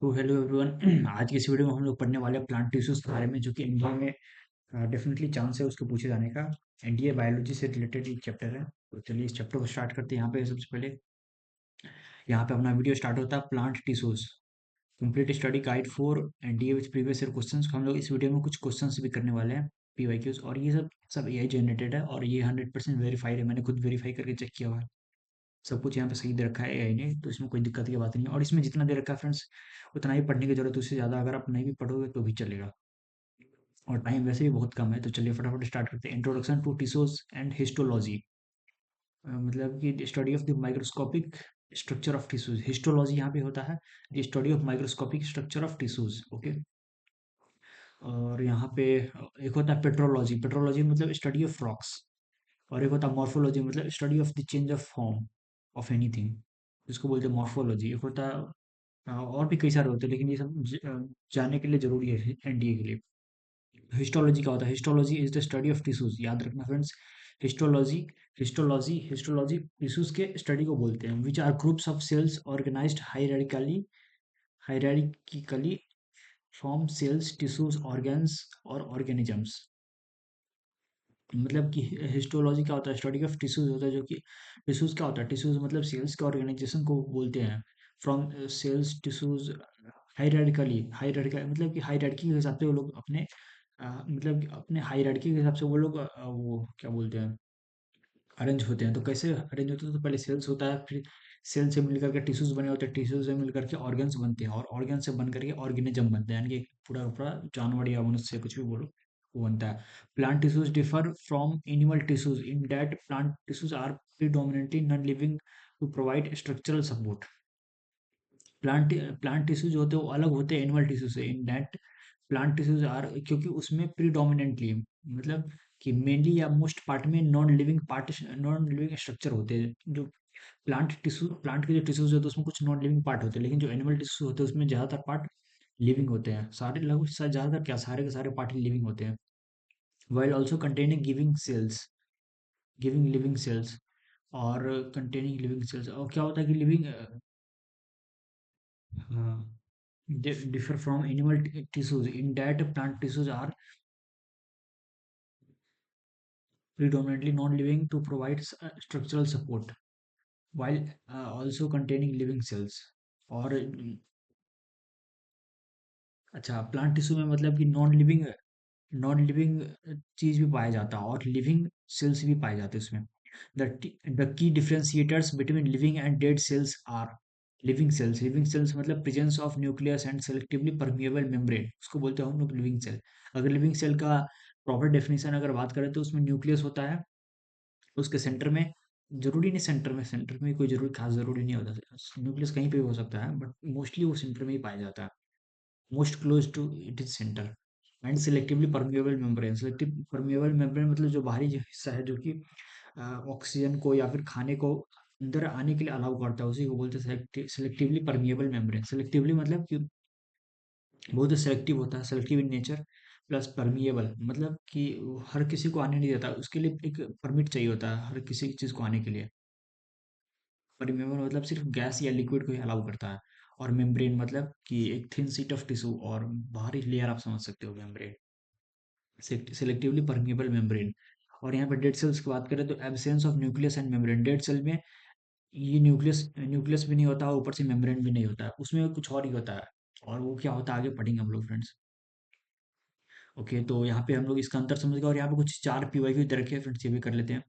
तो hello everyone. आज की इस वीडियो में हम लोग पढ़ने वाले हैं प्लांट टिश्यूज के बारे में, जो कि इंडिया में डेफिनेटली चांस है उसके पूछे जाने का। एनडीए बायोलॉजी से रिलेटेड एक चैप्टर है। तो चलिए इस चैप्टर को स्टार्ट करते हैं। यहाँ पे सबसे पहले यहाँ पे अपना वीडियो स्टार्ट होता है plant tissues complete study guide for NDA with previous year questions. हम लोग इस वीडियो में कुछ क्वेश्चंस भी करने वाले हैं, पीवाईक्यूज, और ये सब सब एआई जनरेटेड है और ये 100% वेरीफाइड है। मैंने खुद वेरीफाई करके चेक किया हुआ है। सब कुछ यहाँ पे सही दे रखा है एआई ने, तो इसमें कोई दिक्कत की बात नहीं है। और इसमें जितना दे रखा है फ्रेंड्स, उतना ही पढ़ने की जरूरत है। उससे ज़्यादा अगर आप नहीं भी पढ़ोगे तो भी चलेगा, और टाइम वैसे भी बहुत कम है। तो चलिए फटाफट स्टार्ट करते हैं। Introduction to tissues and histology, मतलब कि study of the microscopic structure of tissues. Histology यहाँ पे होता है the study of microscopic structure of tissues. Okay. और यहाँ पे एक होता है पेट्रोलॉजी। पेट्रोलॉजी मतलब स्टडी ऑफ रॉक्स। और एक होता है मॉर्फोलॉजी, मतलब study of the change of form of anything, जिसको बोलते हैं मॉर्फोलॉजी। एक होता है और भी कई सारे होते हैं, लेकिन ये सब जानने के लिए जरूरी है एनडीए के लिए। हिस्टोलॉजी क्या होता है? Histology is the study of tissues. याद रखना फ्रेंड्स, हिस्टोलॉजी हिस्टोलॉजी टिश्यूज के स्टडी को बोलते हैं, which are groups of cells organised hierarchically from cells, tissues, organs और ऑर्गेनिजम्स। मतलब कि हिस्टोलॉजी क्या होता है? स्टडी ऑफ टिश्यूज होता है, जो कि टिश्यूज क्या होता है? टिश्यूज मतलब सेल्स के ऑर्गेनाइजेशन को बोलते हैं। फ्रॉम सेल्स, टिश्यूज, हायरार्किकली मतलब कि हायरार्की के हिसाब से वो लोग अपने मतलब कि अपने हायरार्की के हिसाब से वो लोग वो क्या बोलते हैं, अरेंज होते हैं। तो कैसे अरेंज होते हैं? तो पहले सेल्स होता है, फिर सेल से मिलकर के टिश्यूज बने होते हैं, टिश्यूज से मिलकर के ऑर्गन्स बनते हैं, और ऑर्गन से बन करके ऑर्गेनिज्म बनते हैं, यानी कि एक पूरा का पूरा जानवर या मनुष्य, कुछ भी बोलो, वो बनता है। Plant tissues differ from animal tissues in that plant tissues are predominantly non living to provide structural support. Plant plant tissue जो होते हैं वो अलग होते हैं एनिमल टिश्यू से, in that plant tissues are, क्योंकि उसमें प्रीडोमिनेंटली मतलब कि मेनली या मोस्ट पार्ट में नॉन लिविंग स्ट्रक्चर होते हैं। जो प्लांट के जो टिश्यूज होते हैं उसमें कुछ नॉन लिविंग पार्ट होते हैं, लेकिन जो एनिमल टिश्यू होते हैं उसमें ज़्यादातर पार्ट लिविंग होते हैं। सारे लगभग ज़्यादातर क्या, सारे के सारे पार्ट ही लिविंग होते हैं। While also containing giving living cells, और कंटेनिंग लिविंग सेल्स। और क्या होता है कि living differ from animal tissues in that plant tissues are predominantly non-living to provide structural support, while also containing living cells। और अच्छा, प्लांट टिश्यू में मतलब कि नॉन लिविंग चीज भी पाया जाता है और लिविंग सेल्स भी पाए जाते हैं उसमें। The key differentiators between living and dead cells are living cells मतलब presence of nucleus and selectively permeable membrane, उसको बोलते हैं हम लोग लिविंग सेल। अगर लिविंग सेल का प्रॉपर डेफिनेशन अगर बात करें तो उसमें न्यूक्लियस होता है, उसके सेंटर में, जरूरी नहीं सेंटर में कोई जरूरी खास जरूरी नहीं होता, न्यूक्लियस कहीं पे भी हो सकता है, बट मोस्टली वो सेंटर में ही पाया जाता है, most close to it is centre. And selectively permeable membrane, selective permeable membrane मतलब जो बाहरी जो हिस्सा है, जो कि ऑक्सीजन को या फिर खाने को अंदर आने के लिए अलाउ करता है, उसी को बोलते हैं सिलेक्टिवली परमिएबल मेम्ब्रेन। सिलेक्टिवली मतलब कि बहुत सेलेक्टिव होता है, selective in nature, plus permeable मतलब कि वो हर किसी को आने नहीं देता, उसके लिए एक परमिट चाहिए होता है हर किसी चीज़ को आने के लिए। परमिएबल मतलब सिर्फ गैस या लिक्विड को ही अलाउ करता है। और मेम्ब्रेन मतलब कि एक थिन शीट ऑफ टिश्यू और बाहरी लेयर, आप समझ सकते हो मेम्ब्रेन, सेलेक्टिवली परमिएबल मेम्ब्रेन। और यहाँ पे डेड सेल्स की बात करें तो absence of nucleus and membrane. Dead cell में ये न्यूक्लियस भी नहीं होता, ऊपर से मेम्ब्रेन भी नहीं होता है, उसमें कुछ और ही होता है। और वो क्या होता है आगे पढ़ेंगे हम लोग फ्रेंड्स। ओके, तो यहाँ पे हम लोग इसका अंतर समझ गए, और यहाँ पे कुछ चार पीवाईक्यू दे रखे हैं फ्रेंड्स, ये भी कर लेते हैं।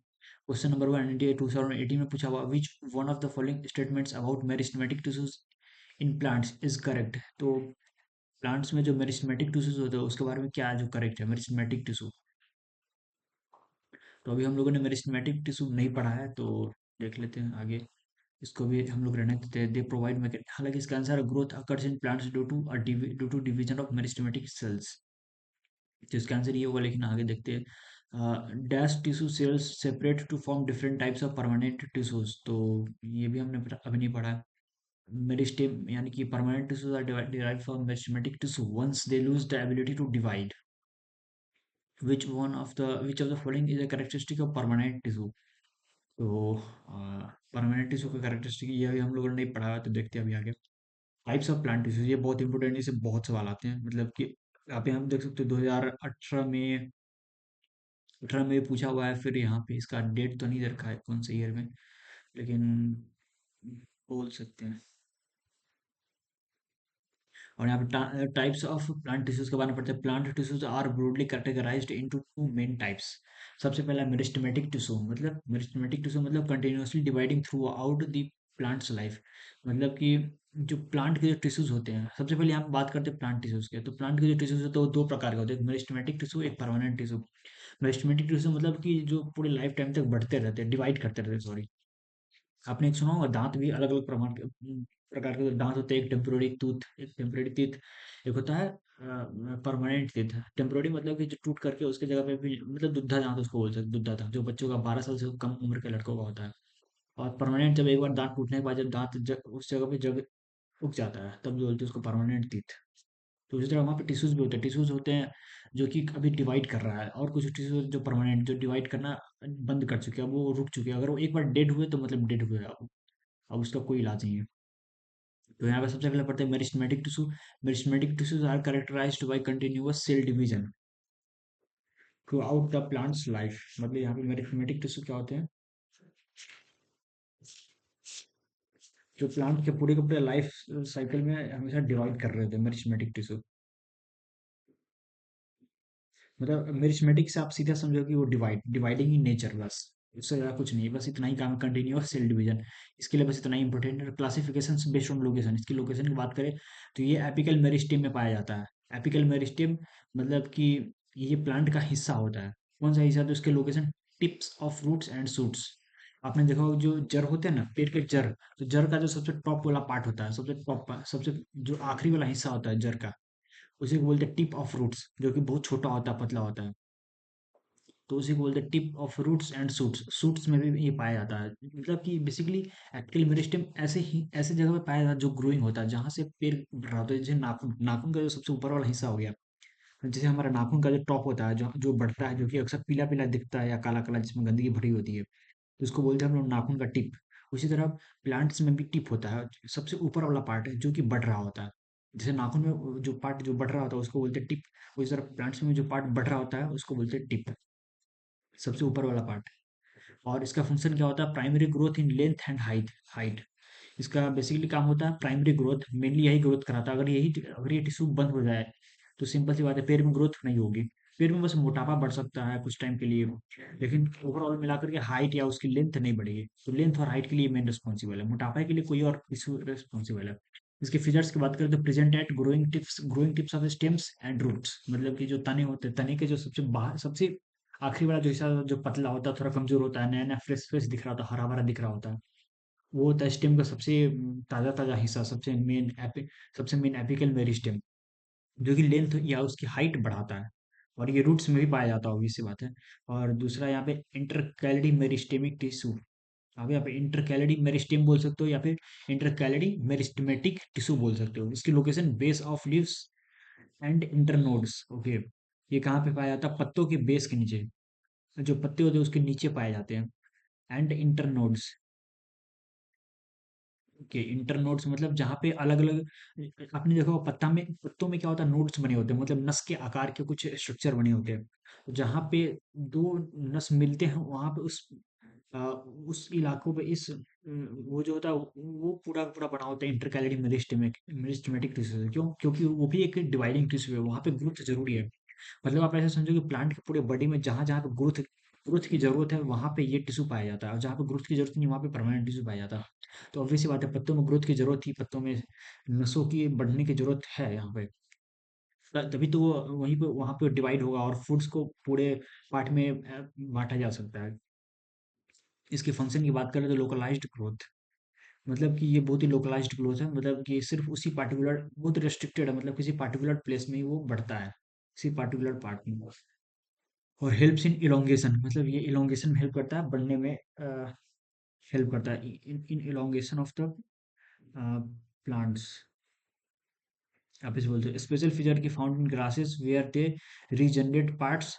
क्वेश्चन नंबर 1 इंडिया 2018 में पूछा हुआ, विच one of the following statements about meristematic tissues in plants is correct. तो प्लांट्स में जो मेरिस्टेमेटिक टिश्यूज होते हैं उसके बारे में क्या है जो करेक्ट है? मेरिस्टेमेटिक टिश्यू, तो अभी हम लोगों ने मेरिस्टेमेटिक टिश्यू नहीं पढ़ा है, तो देख लेते हैं आगे। इसको भी हम लोग रहने देते हैं। दे प्रोवाइड मैकेट, हालांकि इसका आंसर है growth occurs in plants due to division of meristematic cells, तो इसका आंसर ये होगा। लेकिन आगे देखते हैं, dash tissue cells separate to form different types of permanent tissues, तो ये भी हमने अभी नहीं पढ़ा है। मेरिस्टेम यानी कि permanent tissues are derived from meristematic tissue once they lose the ability to divide. Which of the following is a characteristic of permanent tissue. तो परमानेंट टिश्यू का कैरेक्टरिस्टिक ये अभी हम लोगों ने नहीं पढ़ा है, तो देखते हैं अभी आगे। टाइप्स ऑफ प्लांट टिश्यूज, ये बहुत इंपॉर्टेंट, इससे बहुत सवाल आते हैं। मतलब कि आप यहाँ पे देख सकते हो 2018 में, 18 में पूछा हुआ है। फिर यहाँ पे इसका डेट तो नहीं रखा है कौन से ईयर में, लेकिन बोल सकते हैं। और यहाँ पे टाइप्स ऑफ प्लांट टिश्यूज के बारे में पढ़ते हैं। Plant tissues are broadly categorised into two main types. सबसे पहला मेरिस्टेमेटिक टिश्यू, मतलब मेरिस्टेमेटिक टिश्यू मतलब continuously dividing throughout the plant's life. मतलब कि जो प्लांट के जो टिश्यूज होते हैं, सबसे पहले यहाँ पे बात करते हैं प्लांट टिश्यूज के। तो प्लांट के जो टिश्यूज होते हैं वो दो प्रकार के होते हैं, एक मेरिस्टेमेटिक टिश्यू, एक परमानेंट टिश्यू। मेरिस्टेमेटिक टिश्यू मतलब कि जो पूरे लाइफ टाइम तक बढ़ते रहते हैं, डिवाइड करते रहते हैं, सॉरी। आपने एक सुना होगा दांत भी अलग अलग प्रकार के दांत होते हैं, एक टेम्पोररी टूथ, एक टेम्पोररी टीथ, एक होता है परमानेंट टीथ। टेम्पोररी मतलब कि जो टूट करके उसके जगह पे भी, मतलब दुग्धा दांत उसको बोल सकते, दुग्धा दांत जो बच्चों का 12 साल से कम उम्र के लड़कों का होता है। और परमानेंट जब एक बार दांत टूटने के बाद जब उस जगह पे जग उग जाता है, तब जो बोलते हैं उसको परमानेंट टीथ। तो उसी तरह वहाँ पे टिश्यूज भी होते हैं, टिश्यूज होते हैं जो कि अभी डिवाइड कर रहा है, और कुछ टिश्यूज जो परमानेंट, जो डिवाइड करना बंद कर चुके हैं, अब वो रुक चुके हैं। अगर वो एक बार डेड हुए तो मतलब डेड हुए अब उसका कोई इलाज नहीं है। तो यहाँ पे सबसे पहले पढ़ते हैं meristematic tissue. Meristematic tissues are characterised by continuous cell division throughout the plant's life. मतलब यहाँ पे मेरिस्टेमेटिक टिश्यू क्या होते हैं, जो प्लांट के पूरे लाइफ साइकिल में हमेशा डिवाइड कर रहे थे, मेरिस्टेमेटिक टिश्यू। मतलब मेरिस्टेमेटिक से आप सीधा समझो कि वो डिवाइडिंग इन नेचर, बस इससे ज़्यादा कुछ नहीं है, बस इतना ही काम है, कंटिन्यूअस सेल डिवीजन। इसके लिए बस इतना ही इंपॉर्टेंट है। क्लासिफिकेशन बेस्ड ऑन लोकेशन, इसकी लोकेशन की बात करें तो ये एपिकल मेरिस्टेम में पाया जाता है। एपिकल मेरिस्टेम मतलब कि ये प्लांट का हिस्सा होता है। कौन सा हिस्सा, तो उसके location tips of roots and shoots. आपने देखा होगा जो जड़ होते हैं ना, पेड़ के जड़, तो जड़ का जो सबसे टॉप वाला पार्ट होता है, सबसे टॉप, सबसे जो आखिरी वाला हिस्सा होता है जड़ का, उसी को बोलते हैं टिप ऑफ रूट्स, जो कि बहुत छोटा होता है, पतला होता है। तो उसी को बोलते हैं tip of roots and shoots. Shoots में भी ये पाया जाता है। मतलब कि बेसिकली एक्टिल मेरिस्टेम ऐसे जगह पे पाया जाता है जो ग्रोइंग होता है, जहाँ से पेड़ बढ़ रहा होता है। जैसे नाखून, नाखून का जो सबसे ऊपर वाला हिस्सा हो गया, जैसे हमारा नाखून का जो टॉप होता है, जो जो बढ़ता है, जो कि अक्सर पीला पीला दिखता है या काला काला, जिसमें गंदगी भरी होती है, तो उसको बोलते हैं हम लोग नाखून का टिप। उसी तरह प्लांट्स में भी टिप होता है, सबसे ऊपर वाला पार्ट है जो कि बढ़ रहा होता है। जैसे नाखून में जो पार्ट जो बढ़ रहा होता है उसको बोलते हैं टिप, उसी तरह प्लांट्स में जो पार्ट बढ़ रहा होता है उसको बोलते हैं टिप, सबसे ऊपर वाला पार्ट। और इसका फंक्शन क्या होता है, primary growth in length and height height. इसका बेसिकली काम होता है प्राइमरी ग्रोथ, मेनली यही ग्रोथ कराता है। अगर ये टिश्यू बंद हो जाए तो सिंपल सी बात है, पेड़ में ग्रोथ नहीं होगी। पेड़ में बस मोटापा बढ़ सकता है कुछ टाइम के लिए, लेकिन ओवरऑल मिलाकर के हाइट या उसकी लेंथ नहीं बढ़ेगी। तो लेंथ और हाइट के लिए मेन रिस्पॉन्सिबल है, मोटापा के लिए कोई और टिश्यू रिस्पॉन्सिबल है। इसके फीचर्स की बात करें तो present at growing tips of stems and roots. मतलब कि जो तने होते हैं, तने के जो सबसे बाहर, सबसे आखिरी वाला जो हिस्सा जो पतला होता है, थोड़ा कमजोर होता है, नया नया फ्रेश फ्रेश दिख रहा होता है, हरा भरा दिख रहा होता है, वो होता है स्टेम का सबसे ताजा ताजा हिस्सा, सबसे मेन एपिकल मेरिस्टेम, जो कि लेंथ या उसकी हाइट बढ़ाता है। और ये रूट्स में भी पाया जाता है, obvious सी बात है। और दूसरा यहाँ पे इंटरकैलरी मेरिस्टेमिक टिश्यू। आप यहाँ पे इंटरकैलरी मेरिस्टेम बोल सकते हो या फिर इंटरकैलरी मेरिस्टेमेटिक टिश्यू बोल सकते हो। इसकी location base of leaves and internodes, okay. ये कहाँ पे पाया जाता है, पत्तों के बेस के नीचे, जो पत्ते होते हैं उसके नीचे पाए जाते हैं। एंड इंटरनोड्स, के इंटरनोड्स मतलब जहाँ पे अलग अलग, आपने देखा होगा पत्तों में क्या होता है, नोड्स बने होते हैं, मतलब नस के आकार के कुछ स्ट्रक्चर बने होते हैं। तो जहाँ पे दो नस मिलते हैं वहां पे अ, उस इलाकों पे वो जो होता है वो पूरा पूरा बना होता है इंटरकैलरी मेरिस्टेमेटिक टिश्यू से। क्यों, क्योंकि वो भी एक डिवाइडिंग टिश्यू है, वहाँ पे ग्रोथ जरूरी है। मतलब आप ऐसे समझो कि प्लांट के पूरे बॉडी में जहाँ जहाँ पे ग्रोथ ग्रोथ की जरूरत है वहां पे ये टिश्यू पाया जाता है, और जहाँ पे ग्रोथ की जरूरत नहीं वहां पे परमानेंट टिश्यू पाया जाता है। तो ऑब्वियस सी बात है, पत्तों में ग्रोथ की जरूरत थी, पत्तों में नसों की बढ़ने की जरूरत है यहाँ पे। तभी तो वो वहीं पे वहां पे डिवाइड होगा और फूड्स को पूरे पार्ट में बांटा जा सकता है। इसके फंक्शन की बात करें तो लोकलाइज्ड ग्रोथ, मतलब कि ये बहुत ही लोकलाइज्ड ग्रोथ है, मतलब कि सिर्फ उसी पार्टिकुलर, बहुत रिस्ट्रिक्टेड है, मतलब किसी पार्टिकुलर प्लेस में ही वो बढ़ता है, किसी पार्टिकुलर पार्ट में। और हेल्प्स इन इलोंगेशन, मतलब ये इलोंगेशन में हेल्प करता है, बढ़ने में हेल्प करता है, in elongation of the plants. आप इसे बोलते हैं स्पेशल फीचर की found in grasses regenerate parts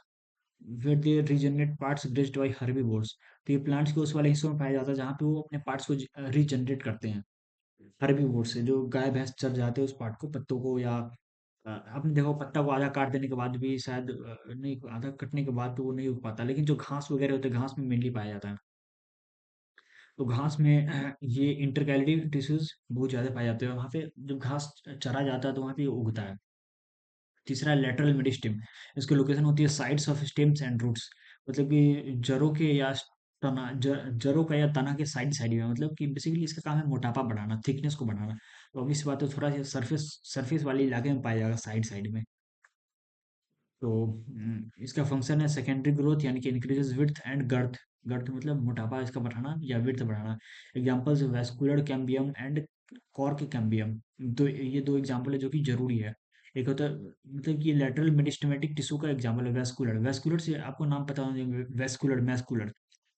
where they regenerate parts grazed by herbivores. तो ये प्लांट्स के उस वाले हिस्सों में पाया जाता है जहाँ पे वो अपने पार्ट्स को रीजनरेट करते हैं, हर्बीवोर से जो गाय भैंस चर जाते हैं उस पार्ट को, पत्तों को, या आपने देखो पत्ता को आधा काट देने के बाद भी शायद नहीं, आधा कटने के बाद तो वो नहीं उग पाता, लेकिन जो घास वगैरह होते हैं घास में मेनली पाया जाता है। तो घास में ये इंटरकैलेटरी टिश्यूज बहुत ज़्यादा पाए जाते हैं, वहाँ पे जब घास चरा जाता है तो वहाँ पे ये उगता है। तीसरा लेटरल मेरिस्टेम, इसकी लोकेशन होती है sides of stems and roots, मतलब कि जड़ों के या जड़ों का या तना के साइड साइड में, मतलब कि बेसिकली इसका काम है मोटापा बढ़ाना, थिकनेस को बढ़ाना। तो obvious सी बात है, थोड़ा सा सरफेस सरफेस वाले इलाके में पाया जाएगा, साइड साइड में। तो इसका फंक्शन है सेकेंडरी ग्रोथ, यानी कि increases width and girth. Girth मतलब मोटापा इसका बढ़ाना या विड्थ बढ़ाना। Examples vascular cambium and cork cambium. तो ये दो एग्जांपल है जो कि जरूरी है। एक होता है, मतलब कि लेटरल मेरिस्टेमेटिक टिश्यू का एग्जांपल है वेस्कुलर। वेस्कुलर से आपको नाम पता होगा, वेस्कुलर मैस्कुलर।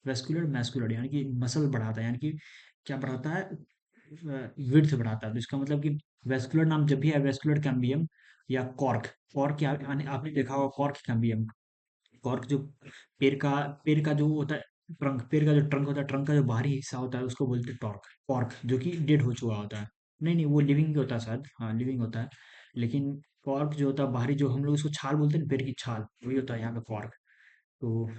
वेस्कुलर मैस्कुलर यानी कि मसल बढ़ाता है, यानी कि क्या बढ़ाता है, विड्थ बढ़ाता है। तो इसका मतलब कि वेस्कुलर नाम जब भी है, वेस्कुलर कैम्बियम या कॉर्क। कॉर्क क्या, आपने देखा होगा कॉर्क कैम्बियम। कॉर्क जो पेड़ का पेड़ का जो होता है ट्रंक, पेड़ का जो ट्रंक होता है, ट्रंक का जो बाहरी हिस्सा होता है उसको बोलते हैं टॉर्क, कॉर्क, जो कि डेड हो चुका होता है। नहीं नहीं, वो लिविंग होता है शायद, हाँ लिविंग होता है। लेकिन कॉर्क जो होता है बाहरी, जो हम लोग उसको छाल बोलते हैं ना, पेड़ की छाल, वही होता है यहाँ पे कॉर्क। तो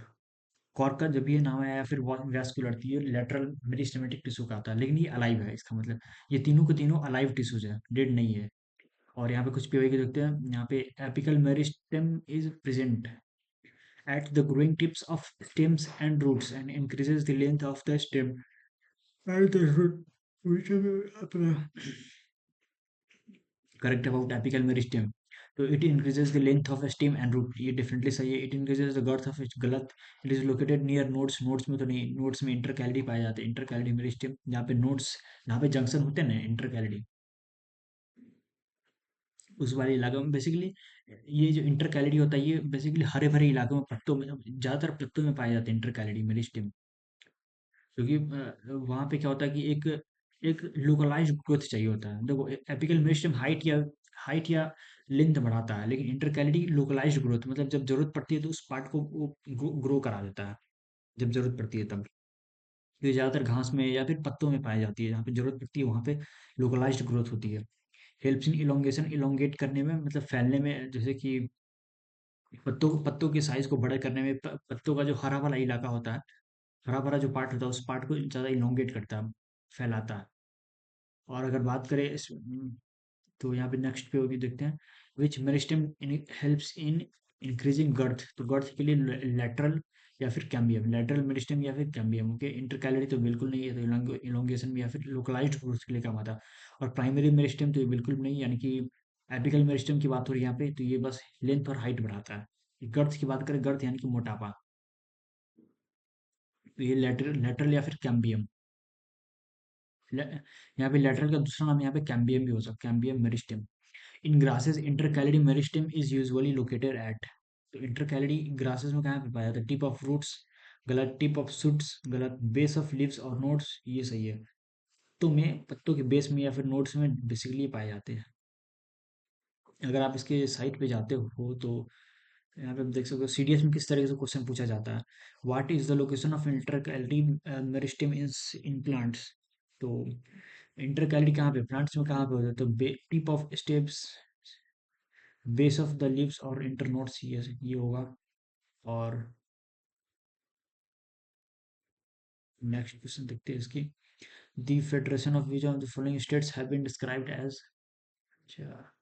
कॉर्क का जब ये नाम आया, फिर वैस्कुलर, तो ये लेटरल मेरिस्टेमेटिक टिश्यू का आता है, लेकिन ये अलाइव है, इसका मतलब ये तीनों के तीनों अलाइव टिश्यूज है, डेड नहीं है। और यहाँ पे कुछ पीओई के देखते हैं, यहाँ पे apical meristem is present at the growing tips of stems and roots and increases the length of the stem and the root, which is correct about apical meristem. So it increases the length of a stem and root, ये definitely सही है। It increases the girth of its, गलत। It is located near nodes, nodes में तो नहीं, nodes में intercalary पाए जाते हैं, intercalary meristem जहाँ पे nodes, जहाँ पे जंक्शन होते हैं ना intercalary, उस वाले इलाके में बेसिकली ये जो इंटरकैलिडी होता है, ये बेसिकली हरे भरे इलाकों में, पत्तों में, ज्यादातर पत्तों में पाए जाते हैं इंटरकैलिडी मेरिस्टेम। क्योंकि वहाँ पे क्या होता है कि एक एक लोकलाइज्ड ग्रोथ चाहिए होता है। देखो एपिकल मेरिस्टेम हाइट या लेंथ बढ़ाता है, लेकिन इंटरकैलिडी लोकलाइज्ड ग्रोथ, मतलब जब जरूरत पड़ती है तो उस पार्ट को वो ग्रो करा देता है, जब जरूरत पड़ती है तब। ये ज्यादातर घास में या फिर पत्तों में पाई जाती है, जहाँ पे जरूरत पड़ती है वहाँ पे लोकलाइज्ड ग्रोथ होती है। हेल्प्स इन इलोंगेशन, इलोंगेट करने में, मतलब फैलने में, जैसे कि पत्तों के साइज को बड़ा करने में, पत्तों का जो हरा वाला इलाका होता है, हरा भरा जो पार्ट होता है, उस पार्ट को ज्यादा इलोंगेट करता है, फैलाता है। और अगर बात करें तो यहाँ पे नेक्स्ट पे भी देखते हैं, which meristem helps in increasing girth. तो गर्थ के लिए लेटरल या फिर कैम्बियम, लेटरल मेरिस्टेम या फिर कैम्बियम। ओके, इंटरकैलरी तो बिल्कुल नहीं है, तो इलोंगेशन में या फिर लोकलाइज्ड ग्रोथ के लिए काम आता है। और प्राइमरी मेरिस्टेम तो ये बिल्कुल भी नहीं, यानी कि एपिकल मेरिस्टेम की बात हो रही है यहाँ पे, तो ये बस लेंथ और हाइट बढ़ाता है। गर्थ की बात करें, गर्थ यानी कि मोटापा, तो ये लेटरल या फिर कैम्बियम। यहाँ पे लेटरल का दूसरा नाम यहाँ पे कैम्बियम भी हो सकता है, cambium meristem. In grasses intercalary meristem is usually located at. तो इंटरकैलिडी ग्रासेस में कहाँ पे पाया जाता है, टिप ऑफ रूट्स गलत, टिप ऑफ शूट्स गलत, बेस ऑफ लीव्स और नोड्स ये सही है। तो में पत्तों के बेस में या फिर नोड्स में बेसिकली पाए जाते हैं। अगर आप इसके साइट पे जाते हो तो यहाँ पे आप देख सकते हो सीडीएस में किस तरीके से क्वेश्चन पूछा जाता है। What is the location of intercalary meristem in plants. तो इंटरकैलिडी कहाँ पे, प्लांट्स में कहाँ पे होता है, तो tip of stems, base of the leaves और इंटरनोड्स, ये होगा। और नेक्स्ट क्वेश्चन देखते हैं इसकी, the federation of which of the following states have been described as. अच्छा,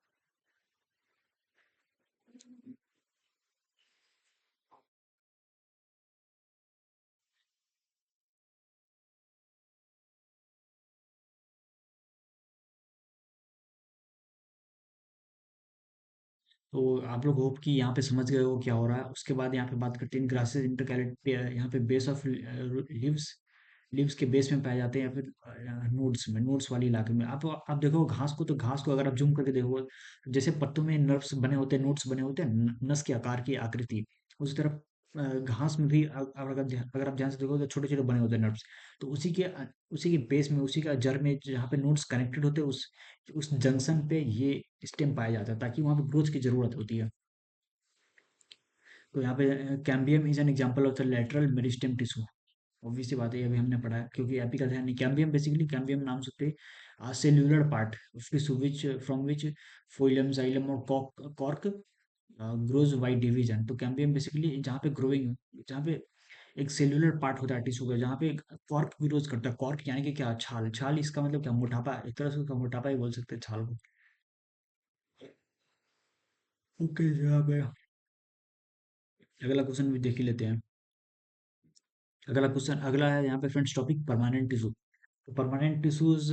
तो आप लोग होप कि यहाँ पे समझ गए हो क्या हो रहा है। उसके बाद यहाँ पे बात करते हैं ग्रासेस इंटरकैलेट, यहाँ पे बेस ऑफ लीव्स, लीव्स के बेस में पाए जाते हैं, या फिर नोड्स में, नोड्स वाले इलाके में। आप देखो घास को, तो घास को अगर आप जूम करके देखो, तो जैसे पत्तों में नर्व्स बने होते हैं, नोड्स बने होते हैं, नस के आकार की आकृति, उसी तरह घास में भी अगर आप ध्यान से देखो तो छोटे छोटे बने होते हैं नर्व्स। तो उसी के बेस में, उसी का जड़ में जहाँ पे नोड्स कनेक्टेड होते हैं, उस जंक्शन पे ये स्टेम पाया जाता है, ताकि वहाँ पे ग्रोथ की जरूरत होती है। तो यहाँ पे cambium is an example of the lateral meristem tissue. Obvious सी बात है, ये अभी हमने पढ़ा है, क्योंकि एपिकल है नहीं। कैम्बियम बेसिकली, कैम्बियम नाम से cellular part of tissue which from which phloem, xylem और cork grows by division. तो कैम्बियम बेसिकली जहाँ पे ग्रोइंग, जहाँ पे एक सेल्यूलर पार्ट होता है टिश्यू का, जहाँ पे कॉर्क विरोध करता है। कॉर्क यानी कि क्या, छाल। छाल इसका मतलब क्या, मोटापा, एक तरह से उसका मोटापा ही बोल सकते हैं छाल को। ओके, यहाँ पे अगला क्वेश्चन भी देख ही लेते हैं। अगला क्वेश्चन, अगला है यहाँ पे फ्रेंड्स टॉपिक परमानेंट टिश्यू। तो permanent tissues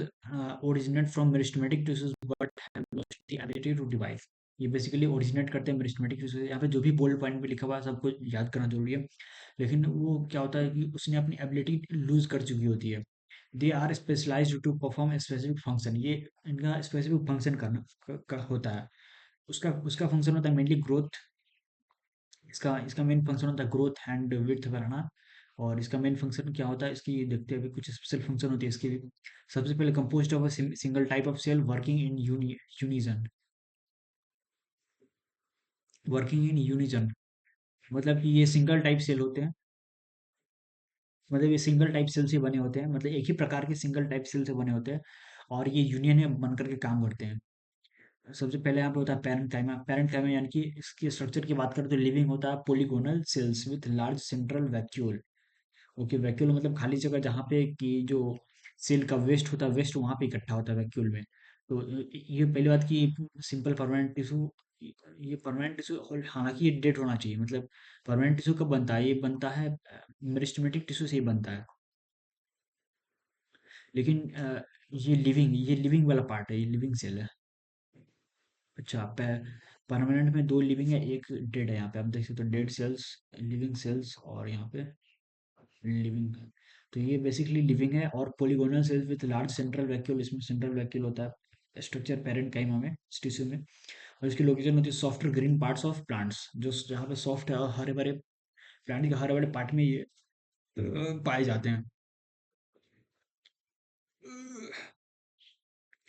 originate from meristematic tissues but have lost the ability to divide. ये बेसिकली ओरिजिनेट करते हैं मेरिस्टेमेटिक टिश्यू से। यहाँ पे जो भी बोल्ड पॉइंट पे लिखा हुआ है सबको याद करना जरूरी है। लेकिन वो क्या होता है कि उसने अपनी एबिलिटी लूज कर चुकी होती है। They are specialised to perform specific function. ये इनका स्पेसिफिक फंक्शन करना का होता है। उसका उसका फंक्शन होता है मेनली ग्रोथ। इसका इसका मेन फंक्शन होता है ग्रोथ एंड विड्थ बढ़ाना। और इसका मेन फंक्शन क्या होता है इसकी, देखते हैं अभी कुछ स्पेशल फंक्शन होती है इसकी भी। सबसे पहले composed of a single type of cell working in unison. Working in unison मतलब कि ये सिंगल टाइप सेल होते हैं। मतलब ये सिंगल टाइप सेल से बने होते हैं, मतलब एक ही प्रकार के सिंगल टाइप सेल से बने होते हैं। और ये यूनियन में बनकर के काम करते हैं। सबसे पहले यहाँ पे होता है पैरेंकाइमा। पैरेंकाइमा यानी कि इसके स्ट्रक्चर की बात करें तो लिविंग होता है polygonal sales with large central vacuole. Okay, vacuole मतलब खाली जगह जहाँ पे कि जो सेल का वेस्ट होता है, वेस्ट वहाँ पे इकट्ठा होता है वैक्यूल में। तो ये पहली बात कि सिंपल परमानेंट टिश्यू, ये परमानेंट टिश्यू हालांकि ये डेड होना चाहिए। मतलब परमानेंट टिश्यू कब बनता है, ये बनता है मेरिस्टेमेटिक टिश्यू से ही बनता है। लेकिन ये लिविंग वाला पार्ट है, ये लिविंग सेल है। अच्छा, परमानेंट में दो लिविंग है, एक डेड है। यहाँ पे आप देख सकते हो डेड सेल्स, लिविंग सेल्स, और यहाँ पे लिविंग। तो ये बेसिकली लिविंग है। और polygonal cells with large central vacuole, इसमें सेंट्रल वैक्यूल होता है स्ट्रक्चर पेरेंकाइमा में, टिश्यू में। और इसकी लोकेशन होती है soft green parts of plants, जो जहाँ पे सॉफ्ट है और हरे भरे प्लांट के हरे भरे पार्ट में ये पाए जाते हैं।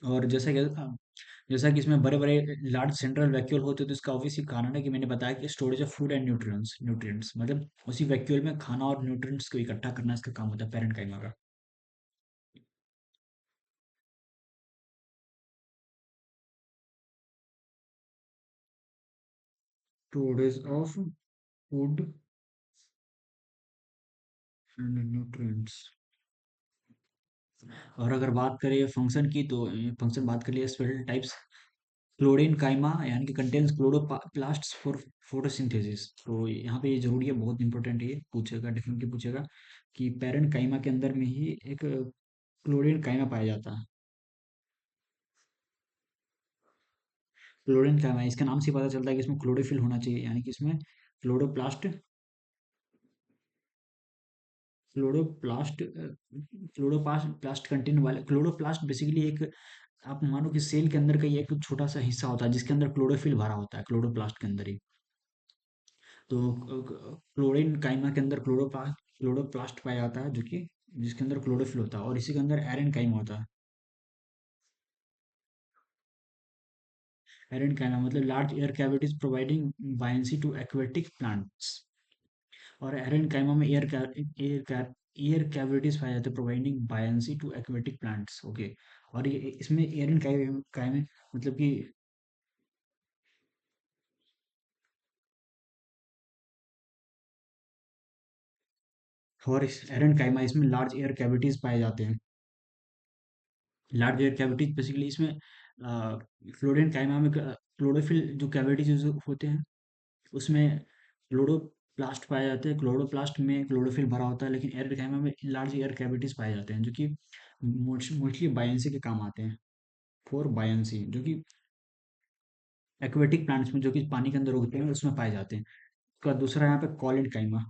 और जैसा कि इसमें बड़े बड़े लार्ज सेंट्रल वैक्यूल होते हैं, तो इसका ऑब्वियसली कारण है कि मैंने बताया कि storage of food and nutrients मतलब उसी वैक्यूल में खाना और न्यूट्रिएंट्स को इकट्ठा करना इसका काम होता है पेरेंकाइमा का। Storage of food and nutrients. और अगर बात करें फंक्शन की, तो फंक्शन बात करिए स्पेशल टाइप्स। क्लोरीन काइमा यानी कि कंटेन्स क्लोरोप्लास्ट्स फॉर फोटोसिंथेसिस। तो यहाँ पे ये जरूरी है, बहुत इंपॉर्टेंट है, ये पूछेगा, डेफिनेटली पूछेगा कि पैरेंट काइमा के अंदर में ही एक क्लोरीन काइमा पाया जाता है। क्लोरीन काइमा, इसका नाम से पता चलता है कि इसमें क्लोरोफिल होना चाहिए, यानी कि इसमें क्लोरोप्लास्ट क्लोरोप्लास्ट क्लोरोप्लास्ट प्लास्ट कंटेन वाले। क्लोरोप्लास्ट बेसिकली एक, आप मानो कि सेल के अंदर का ये एक छोटा सा हिस्सा होता है जिसके अंदर क्लोरोफिल भरा होता है, क्लोरोप्लास्ट के अंदर ही। तो क्लोरीन काइमा के अंदर क्लोरोप्लास्ट पाया जाता है, जो कि जिसके अंदर क्लोरोफिल होता है। और इसी के अंदर एरन काइमा होता है। एरन काइमा मतलब large air cavities providing buoyancy to aquatic plants. और एरन काइमा में एयर कैविटीज पाए जाते हैं providing buoyancy to aquatic plants. Okay. और ये इसमें एरन काइमा मतलब कि, और इस एरन काइमा इसमें लार्ज एयर कैविटीज पाए जाते हैं। लार्ज एयर कैविटीज बेसिकली इसमें फ्लोरेन काइमा में क्लोरोफिल जो कैविटीज होते हैं उसमें क्लोरोप्लास्ट पाए जाते हैं। क्लोरोप्लास्ट में क्लोरोफिल भरा होता है, लेकिन एयर काइमा में लार्ज एयर कैविटीज पाए जाते हैं, जो कि मोस्टली बायंसी के काम आते हैं। फॉर बायंसी, जो कि एक्वेटिक प्लांट्स में, जो कि पानी के अंदर उगते हैं, उसमें पाए जाते हैं। उसका दूसरा यहाँ पे कॉलिड काइमा।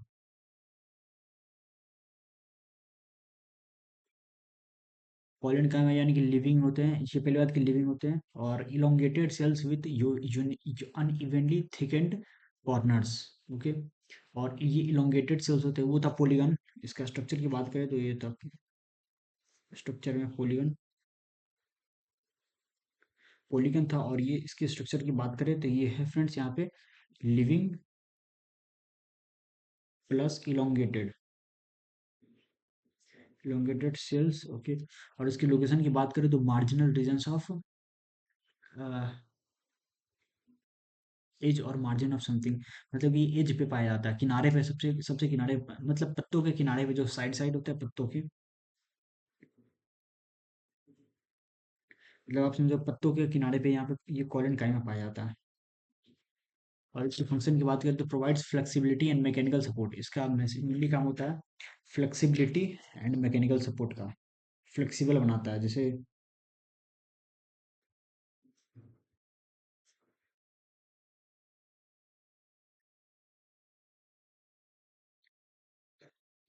कॉलिड काइमा यानी कि लिविंग होते हैं, ये पहली बात की लिविंग होते हैं। और elongated sales with unevenly thickened corners. Okay. और ये इलोंगेटेड सेल्स होते हैं, वो था पोलीगन। इसका स्ट्रक्चर की बात करें तो ये था स्ट्रक्चर में पोलीगन, पोलीगन था। और ये इसके स्ट्रक्चर की बात करें तो ये है फ्रेंड्स यहाँ पे living plus elongated. elongated cells, okay. और इसकी लोकेशन की बात करें तो मार्जिनल रीजन्स ऑफ एज और मार्जिन ऑफ समथिंग, मतलब ये एज पे पाया जाता है, किनारे पे, सबसे सबसे किनारे मतलब पत्तों के किनारे पे जो साइड साइड होते हैं पत्तों के, मतलब आप समझो पत्तों के किनारे पे यहाँ पे ये कॉलन काइमा पाया जाता है। और इसके फंक्शन की बात करें तो provides flexibility and mechanical support, इसका मेनली काम होता है फ्लेक्सिबिलिटी एंड मैकेनिकल सपोर्ट का, फ्लेक्सिबल बनाता है जैसे।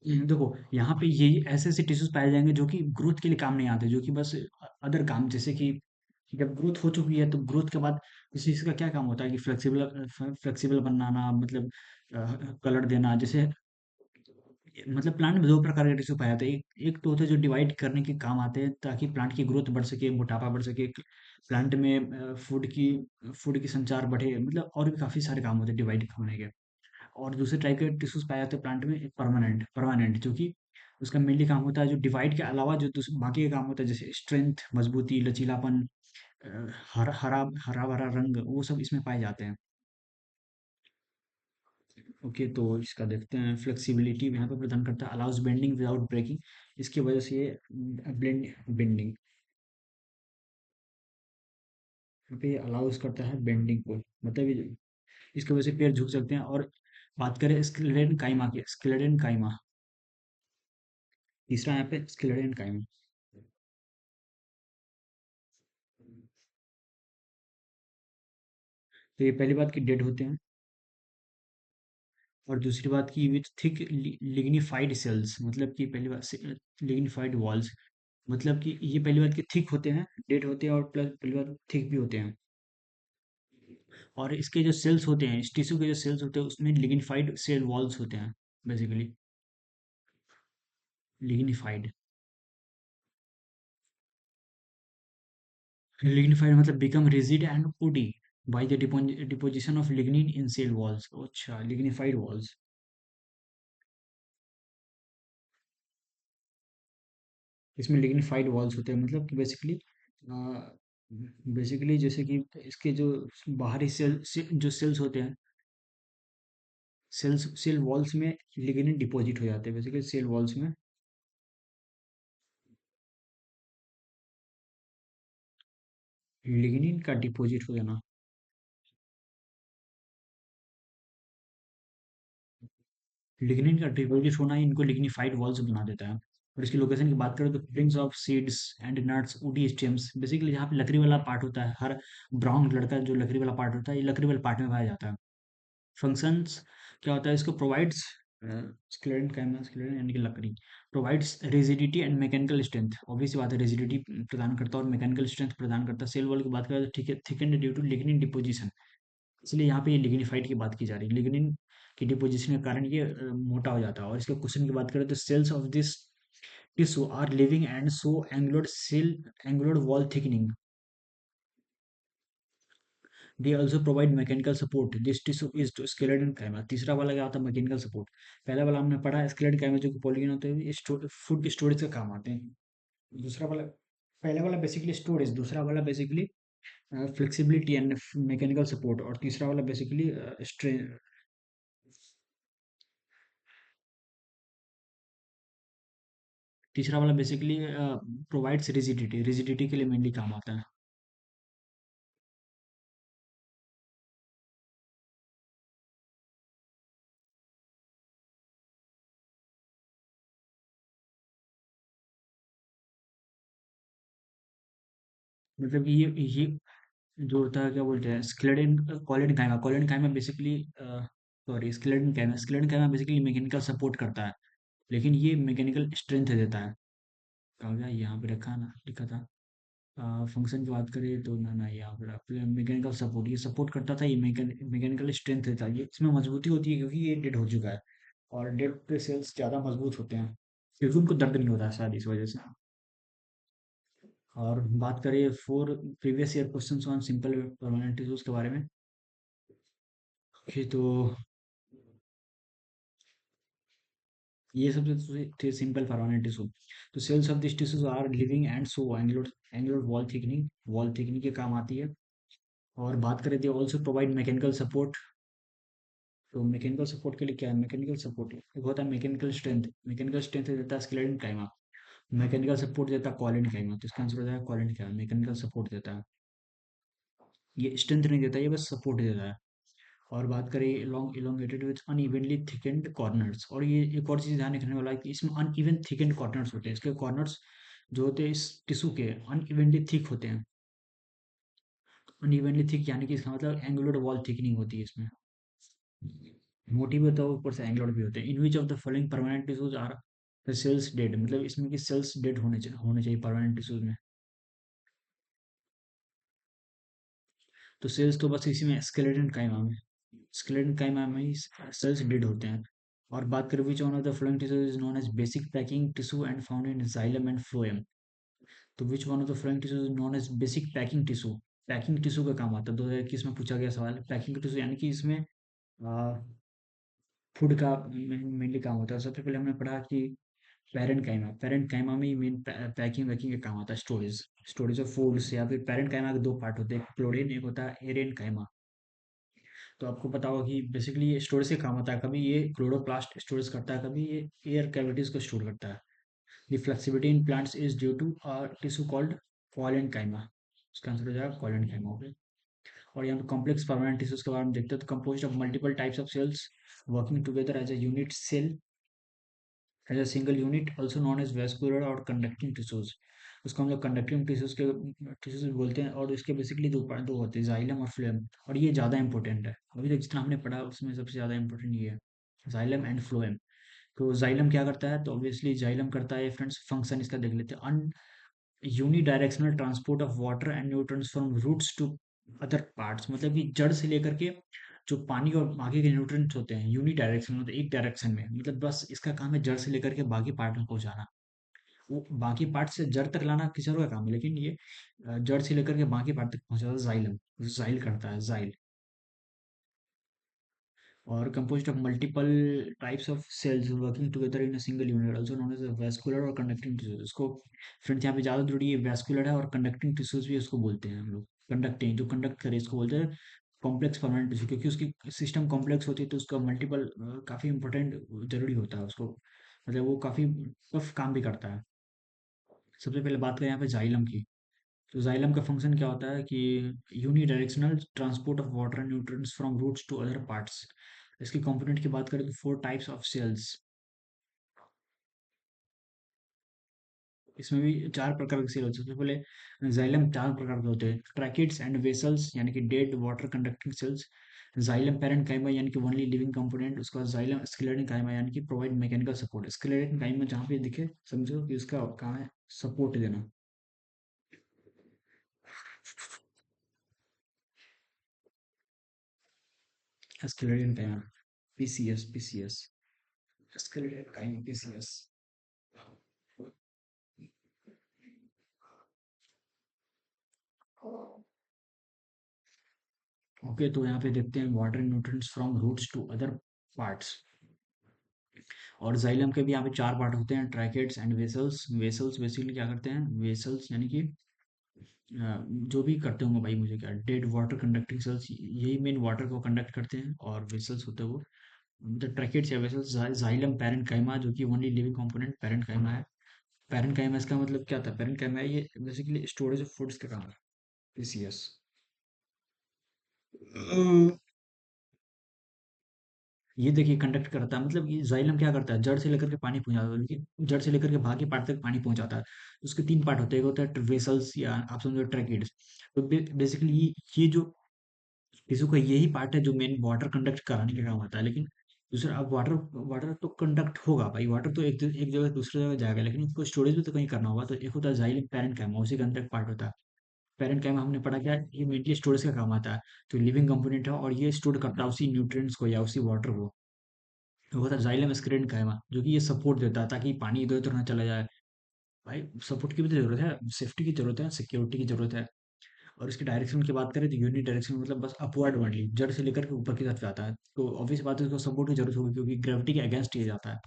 देखो यहाँ पे ये ऐसे ऐसे टिश्यूज पाए जाएंगे जो कि ग्रोथ के लिए काम नहीं आते, जो कि बस अदर काम, जैसे कि जब ग्रोथ हो चुकी है तो ग्रोथ के बाद इस चीज का क्या काम होता है कि फ्लेक्सिबल फ्लेक्सिबल बनाना, मतलब कलर देना, जैसे मतलब प्लांट में दो प्रकार के टिश्यू पाए जाते हैं, एक तो होते हैं जो डिवाइड करने के काम आते हैं ताकि प्लांट की ग्रोथ बढ़ सके, मोटापा बढ़ सके, प्लांट में फूड की संचार बढ़े, मतलब और भी काफी सारे काम होते हैं डिवाइड होने के। और दूसरे टाइप के टिश्यूज पाए जाते हैं प्लांट में परमानेंट परमानेंट, जो कि उसका मेनली काम होता है जो डिवाइड के अलावा जो बाकी का काम होता है, जैसे स्ट्रेंथ, मजबूती, लचीलापन, अ, हरा हरा हरा भरा रंग, वो सब इसमें पाए जाते हैं। ओके, तो इसका देखते हैं, फ्लेक्सिबिलिटी यहाँ पे प्रदान करता है, अलाउज बेंडिंग विदाउट ब्रेकिंग, इसकी वजह से ये ब्लेंड बेंडिंग, यहाँ पे अलाउज करता है बेंडिंग को, मतलब ये इसकी वजह से पैर झुक सकते हैं। और बात करें स्क्लेरन काइमा की, स्क्लेरन काइमा, तीसरा यहाँ पे स्क्लेरन काइमा। तो ये पहली बात कि डेड होते हैं, और दूसरी बात की विथ थिक लिग्निफाइड सेल्स, मतलब कि पहली बात लिग्निफाइड वॉल्स, मतलब कि ये पहली बात कि थिक होते हैं, डेड होते हैं, और प्लस पहली बात थिक भी होते हैं। और इसके जो सेल्स होते हैं, इस टिश्यू के जो सेल्स होते हैं उसमें लिग्निफाइड सेल वॉल्स होते हैं, बेसिकली लिग्निफाइड। लिग्निफाइड मतलब become rigid and woody by the deposition of lignin in cell walls, अच्छा लिग्निफाइड वॉल्स। इसमें लिग्निफाइड वॉल्स होते हैं, मतलब कि बेसिकली जैसे कि इसके जो बाहरी जो सेल्स होते हैं, सेल वॉल्स में लिग्निन डिपॉजिट हो जाते हैं, बेसिकली सेल वॉल्स में लिग्निन का डिपॉजिट हो जाना। लिग्निन का डिपॉजिट होना ही इनको लिग्निफाइड वॉल्स बना देता है। और इसकी लोकेशन की बात करें तो cuttings of seeds and nuts, woody stems, basically जहाँ पे लकड़ी वाला पार्ट होता है, हर ब्राउन कलर का जो लकड़ी वाला पार्ट होता है, ये लकड़ी वाले पार्ट में पाया जाता है। फंक्शंस क्या होता है, इसको प्रोवाइड्स स्क्लेरन कैमस स्क्लेरन यानी कि लकड़ी, provides rigidity and mechanical strength, obvious सी बात है रिजिडिटी प्रदान करता है और मैकेनिकल स्ट्रेंथ प्रदान करता है। सेल वॉल की बात करें तो ठीक है, थिकनेड ड्यू टू लिग्निन डिपोजिशन, इसलिए यहाँ पे ये लिग्निफाइड की बात की जा रही है, लिग्निन की डिपोजिशन के कारण ये मोटा हो जाता है। और इसके क्वेश्चन की बात करें तो cells of this tissue are living and so angular cell angular wall thickening, they also provide mechanical support, this tissue is to sclerenchyma. तीसरा वाला क्या होता है, मैकेनिकल सपोर्ट। पहला वाला हमने पढ़ा स्केलेटन काइमा जो कि पॉलीगन होते हैं, फूड स्टोरेज का काम आते हैं। दूसरा वाला, पहला वाला बेसिकली स्टोरेज, दूसरा वाला basically flexibility and mechanical support, और तीसरा वाला बेसिकली स्ट्रेन। तीसरा वाला बेसिकली प्रोवाइड्स रिजिडिटी, रिजिडिटी के लिए मेनली काम आता है। मतलब कि ये जो होता है क्या बोलते हैं, sclerenchyma collenchyma, collenchyma basically sorry sclerenchyma, sclerenchyma basically mechanical support करता है, लेकिन ये मैकेनिकल स्ट्रेंथ देता है। कहा गया यहाँ पे रखा ना, लिखा था फंक्शन की बात करें तो ना ना यहाँ पे मैकेनिकल सपोर्ट, ये सपोर्ट करता था, ये मैकेनिकल स्ट्रेंथ देता है, ये इसमें मजबूती होती है क्योंकि ये डेड हो चुका है। और डेड पे सेल्स ज़्यादा मजबूत होते हैं क्योंकि उनको दर्द नहीं होता है शायद इस वजह से। और बात करें four previous year questions on simple permanent tissues के बारे में। ओके, तो ये सबसे थे सिंपल परमानेंट टिश्यू। तो cells of this tissues are living and so angular angular wall thickening के काम आती है। और बात करें तो ऑल्सो प्रोवाइड मैकेनिकल सपोर्ट। तो मैकेनिकल सपोर्ट के लिए क्या है? मैकेनिकल सपोर्ट एक होता है मैकेनिकल स्ट्रेंथ देता है स्केलेटन काइमा। मैकेनिकल सपोर्ट देता है कॉलिन काइमा। तो इसका आंसर हो जाएगा कॉलिन काइमा। मैकेनिकल सपोर्ट देता है, ये स्ट्रेंथ नहीं देता, ये बस सपोर्ट देता है। और बात करें long elongated with unevenly thickened corners. और ये एक और चीज़ ध्यान रखने वाला है कि इसमें अनइवन थिकेंड कॉर्नर्स होते हैं। इसके कॉर्नर्स जो होते हैं इस टिश्यू के अनइवनली थिक होते हैं। अनइवनली थिक यानी कि इसका मतलब एंगुलर वॉल थिकनिंग होती है इसमें। मोटी भी होता है ऊपर से एंगुलर भी होते हैं। In which of the following permanent tissues are the cells dead. मतलब इसमें कि सेल्स डेड होने चाहिए परमानेंट टिश्यूज में। तो सेल्स तो बस इसी में स्केलेटन काइमा में ही सेल्स डेड होते हैं। और बात करें which one of the following tissue is known as basic packing tissue and found in xylem and phloem. तो which one of the following tissue is known as basic packing tissue. Packing tissue का काम आता है 2021 में पूछा गया सवाल। Packing tissue यानी कि इसमें फूड का मेनली काम होता है। सबसे पहले हमने पढ़ा कि पेरेंट काइमा में ही मेन पैकिंग वैकिंग का काम आता है। Storage of foods. या फिर पेरेंट काइमा के दो पार्ट होते हैं, क्लोरीन, एक होता है एरेन काइमा। तो आपको पता होगा कि बेसिकली ये स्टोरेज से काम आता है। कभी ये क्लोरोप्लास्ट स्टोरेज करता है, कभी ये एयर कैविटीज को स्टोर करता है। The flexibility in plants is due to tissue called collenchyma. इसका आंसर हो जाएगा कॉलेनकाइमा। ओके। और यहाँ पे कॉम्प्लेक्स परमानेंट टिश्यूज के बारे में देखते हैं। तो composed of multiple types of cells working together as a unit cell as a single unit also known as vascular और कंडक्टिंग टिश्यूज। उसको हम लोग कंडक्टिंग टिश्यूज बोलते हैं। और इसके बेसिकली दो होते हैं, जाइलम और फ्लोएम। और ये ज़्यादा इंपॉर्टेंट है, अभी तक जितना हमने पढ़ा उसमें सबसे ज़्यादा इंपॉर्टेंट ये है, जाइलम एंड फ्लोएम। तो जाइलम क्या करता है? तो ऑब्वियसली जाइलम करता है फ्रेंड्स, फंक्शन इसका देख लेते हैं। Unidirectional transport of water and nutrients from roots to other parts. मतलब कि जड़ से लेकर के जो पानी और बाकी के न्यूट्रिएंट्स होते हैं यूनिडायरेक्शनल, मतलब एक डायरेक्शन में। मतलब बस इसका काम है जड़ से लेकर के बाकी पार्ट में पहुंचाना। वो बाकी पार्ट से जड़ तक लाना किसी और का काम है, लेकिन ये जड़ से लेकर के बाकी पार्ट तक पहुंचाता है जाइलम। जाइल करता है, जाइल। और composed of multiple types of cells working together in a single unit also known as a vascular और conducting tissues। इसको फ्रेंड्स यहाँ पे ज़्यादा जरूरी है, vascular है और conducting tissues भी उसको बोलते हैं हम लोग। कंडक्टिंग, जो कंडक्ट करे इसको बोलते हैं कॉम्प्लेक्स परमानेंट टिश्यू। क्योंकि उसकी सिस्टम कॉम्प्लेक्स होती है तो उसका मल्टीपल काफ़ी इंपॉर्टेंट जरूरी होता है उसको। मतलब वो काफ़ी टफ काम भी करता है। सबसे पहले बात करें यहाँ पे जाइलम की। तो जाइलम का फंक्शन क्या होता है कि unidirectional transport of water nutrients from roots to other parts. इसके कंपोनेंट की बात करें तो फोर टाइप्स ऑफ सेल्स। इसमें भी चार प्रकार के सेल होते हैं। सबसे पहले जाइलम चार प्रकार के होते हैं, ट्रैकिड्स एंड वेसल्स यानी कि dead water conducting cells. Xylem parenchyma यानी कि ओनली लिविंग कंपोनेंट। उसके बाद जाइलम स्केलेटन काइमा यानी कि प्रोवाइड मैकेनिकल सपोर्ट। स्केलेटन काइमा जहाँ पे दिखे समझो कि उसका काम है सपोर्ट देना। Sclerenchyma, PCS sclerenchyma PCS. Okay, तो यहाँ पे देखते हैं water nutrients from roots to other parts. और जाइलम के भी यहाँ पे चार पार्ट होते हैं, tracheids and vessels. Vessels basically क्या करते हैं? वेसल्स यानी कि जो भी करते होंगे भाई, मुझे क्या, डेड वाटर कंडक्टिंग सेल्स यही मेन वाटर को कंडक्ट करते हैं। और वेसल्स होते हैं वो, मतलब ट्रैकेट्स या वेसल्स। जाइलम पेरेंट काइमा जो कि ओनली लिविंग कंपोनेंट पेरेंट काइमा है। पेरेंट काइमा इसका मतलब क्या था? पेरेंट काइमा ये बेसिकली स्टोरेज ऑफ फूड्स का काम है, पीसीएस। ये देखिए कंडक्ट करता है, मतलब ये जाइलम क्या करता है? जड़ से लेकर के पानी पहुंचाता है, लेकिन जड़ से लेकर के बाकी पार्ट तक पानी पहुंचाता है। उसके तीन पार्ट होते हैं, एक होता है वेसल्स या आप समझो ट्रैकिड्स। तो बेसिकली ये जो टिश्यू का यही पार्ट है जो मेन वाटर कंडक्ट कराने का काम आता है। लेकिन दूसरा, अब वाटर वाटर तो कंडक्ट होगा भाई, वाटर तो एक जगह से दूसरी जगह जाएगा, लेकिन इसको स्टोरेज भी तो कहीं करना होगा। तो एक होता है जाइलम पेरेंट कैमा, उसी के अंदर एक पार्ट होता है पेरेंट कैमा। हमने पढ़ा क्या, ये मेनली स्टोरेज का काम आता है। तो लिविंग कंपोनेंट है और ये स्टोर करता है उसी न्यूट्रिएंट्स को या उसी वाटर को। तो होता है जाइलम स्क्रीन कायमा, जो कि ये सपोर्ट देता है ताकि पानी इधर उधर ना चला जाए। भाई सपोर्ट की भी तो जरूरत है, सेफ्टी की जरूरत है, सिक्योरिटी की जरूरत है। और इसकी डायरेक्शन की बात करें तो यूनिट डायरेक्शन, मतलब बस अपवर्ड ओनली, जड़ से लेकर के ऊपर की तरफ जाता है। तो ऑब्वियस बात है उसको सपोर्ट की जरूरत होगी क्योंकि ग्रेविटी के अगेंस्ट ये जाता है।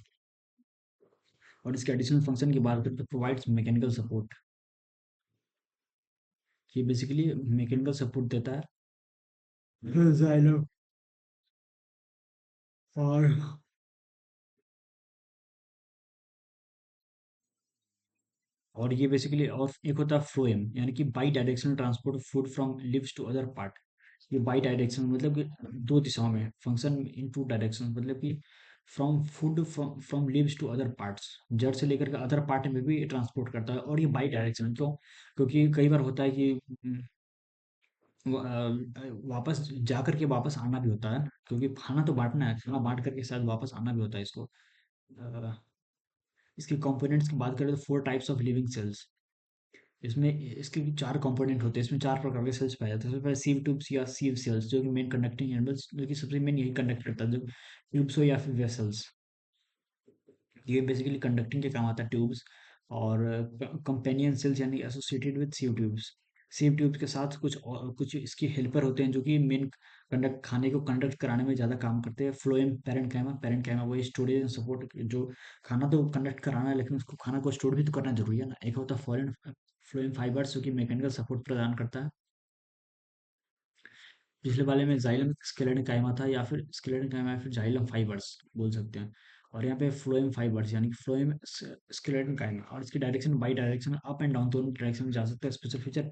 और इसके एडिशनल फंक्शन की बात करें तो प्रोवाइड्स मैकेनिकल सपोर्ट। ये बेसिकली मैकेनिकल सपोर्ट देता है जाइलम। और और ये बेसिकली और एक होता है फ्लोएम, यानी कि bidirectional transport of food from leaves to other part. ये बाई डायरेक्शनल मतलब कि दो दिशाओं में फंक्शन इन टू डायरेक्शन, मतलब कि from food from from leaves to other parts, जड़ से लेकर के अदर पार्ट में भी ट्रांसपोर्ट करता है। और ये बाई डायरेक्शनल क्यों? क्योंकि कई बार होता है कि वापस जा करके वापस आना भी होता है ना, क्योंकि खाना तो बांटना है, खाना बांट करके शायद वापस आना भी होता है इसको। अ, इसके कंपोनेंट्स की बात करें तो four types of living cells. इसमें इसके भी चार कंपोनेंट होते हैं, इसमें चार प्रकार के सेल्स पाए जाते हैं। सबसे पहले सीव ट्यूब्स या सीव सेल्स, जो कि मेन कंडक्टिंग एनिमल्स, जो कि सबसे मेन यही कंडक्ट करता है, जो ट्यूब्स हो या फिर वेसल्स। ये बेसिकली कंडक्टिंग के काम आता है ट्यूब्स। और कंपेनियन सेल्स यानी associated with sieve tubes. Sieve tubes के साथ कुछ इसके हेल्पर होते हैं, जो कि मेन कंडक्ट खाने को कंडक्ट कराने में ज़्यादा काम करते हैं। फ्लोएम पैरेंकाइमा, पैरेंकाइमा वही स्टोरेज एंड सपोर्ट, जो खाना तो कंडक्ट कराना है लेकिन उसको खाना को स्टोर भी तो करना जरूरी है ना। एक होता है फॉरेन फ्लोएम फाइबर्स, जो कि मैकेनिकल सपोर्ट प्रदान करता है। पिछले वाले में जाइलम स्केलेटन कायमा था, या फिर स्केलेटन कायमा या फिर जाइलम फाइबर्स बोल सकते हैं। और यहाँ पे फ्लोएम फाइबर्स यानी कि फ्लोएम स्केलेटन कायमा, और इसकी direction bidirection up and down दोनों डायरेक्शन में जा सकता है। Special feature